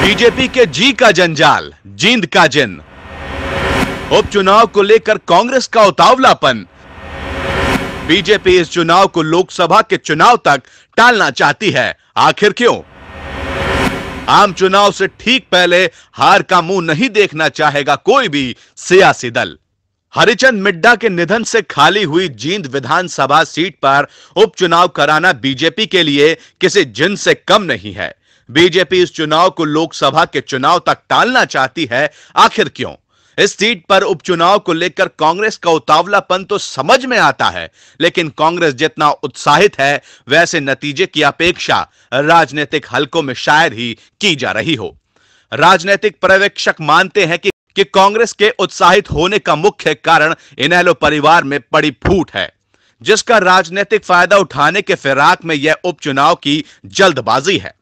BJP के जी का जंजाल, जींद का जिन। उपचुनाव को लेकर कांग्रेस का उतावलापन। बीजेपी इस चुनाव को लोकसभा के चुनाव तक टालना चाहती है, आखिर क्यों? आम चुनाव से ठीक पहले हार का मुंह नहीं देखना चाहेगा कोई भी सियासी दल। हरिचंद मिड्डा के निधन से खाली हुई जींद विधानसभा सीट पर उपचुनाव कराना बीजेपी के लिए किसी जिन से कम नहीं है। बीजेपी इस चुनाव को लोकसभा के चुनाव तक टालना चाहती है, आखिर क्यों? इस सीट पर उपचुनाव को लेकर कांग्रेस का उतावलापन तो समझ में आता है, लेकिन कांग्रेस जितना उत्साहित है वैसे नतीजे की अपेक्षा राजनीतिक हलकों में शायद ही की जा रही हो। राजनीतिक पर्यवेक्षक मानते हैं कि कांग्रेस के उत्साहित होने का मुख्य कारण इनेलो परिवार में पड़ी फूट है, जिसका राजनीतिक फायदा उठाने के फिराक में यह उपचुनाव की जल्दबाजी है।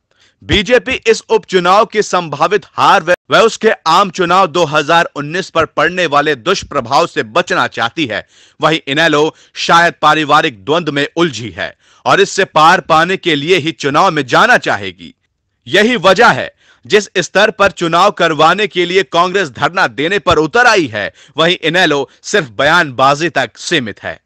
बीजेपी इस उपचुनाव की संभावित हार व उसके आम चुनाव 2019 पर पड़ने वाले दुष्प्रभाव से बचना चाहती है। वहीं इनेलो शायद पारिवारिक द्वंद्व में उलझी है और इससे पार पाने के लिए ही चुनाव में जाना चाहेगी। यही वजह है जिस स्तर पर चुनाव करवाने के लिए कांग्रेस धरना देने पर उतर आई है, वहीं इनेलो सिर्फ बयानबाजी तक सीमित है।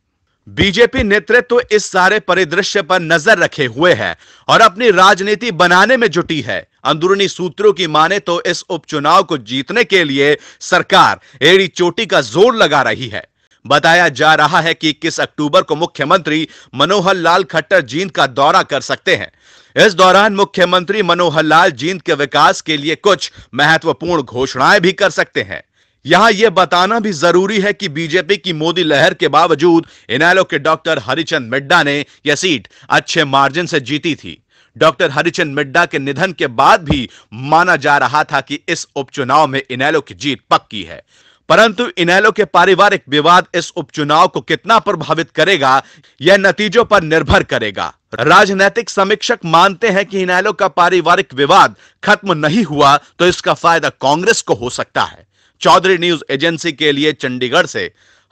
बीजेपी नेतृत्व इस सारे परिदृश्य पर नजर रखे हुए है और अपनी राजनीति बनाने में जुटी है। अंदरूनी सूत्रों की माने तो इस उपचुनाव को जीतने के लिए सरकार एड़ी चोटी का जोर लगा रही है। बताया जा रहा है कि 21 अक्टूबर को मुख्यमंत्री मनोहर लाल खट्टर जींद का दौरा कर सकते हैं। इस दौरान मुख्यमंत्री मनोहर लाल जींद के विकास के लिए कुछ महत्वपूर्ण घोषणाएं भी कर सकते हैं। यहां यह बताना भी जरूरी है कि बीजेपी की मोदी लहर के बावजूद इनेलो के डॉक्टर हरिचंद मिड्डा ने यह सीट अच्छे मार्जिन से जीती थी। डॉक्टर हरिचंद मिड्डा के निधन के बाद भी माना जा रहा था कि इस उपचुनाव में इनेलो की जीत पक्की है, परंतु इनेलो के पारिवारिक विवाद इस उपचुनाव को कितना प्रभावित करेगा, यह नतीजों पर निर्भर करेगा। राजनीतिक समीक्षक मानते हैं कि इनेलो का पारिवारिक विवाद खत्म नहीं हुआ तो इसका फायदा कांग्रेस को हो सकता है। चौधरी न्यूज एजेंसी के लिए चंडीगढ़ से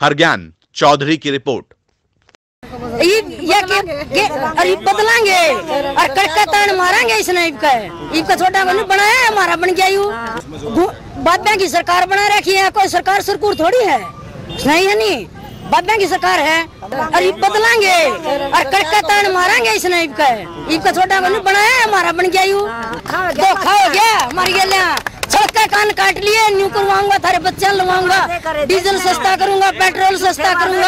हरज्ञान चौधरी की रिपोर्ट। अरे बदलांगे और कड़का तान मारेंगे इसने इनका छोटा बन बनाया हमारा बन गया यू बाबा की सरकार बना रखी है, कोई सरकार सरकूर थोड़ी है, नहीं है नहीं बाबा की सरकार है। अरे बदलांगे और कड़का तान मारेंगे इसने इनका छोटा बन बनाया हमारा बन गया यू तो खाओ गया हमारी गया सबका कान काट लिए न्यू करवाऊंगा, थारे बच्चे लगवाऊंगा, डीजल सस्ता करूंगा, पेट्रोल सस्ता करूंगा।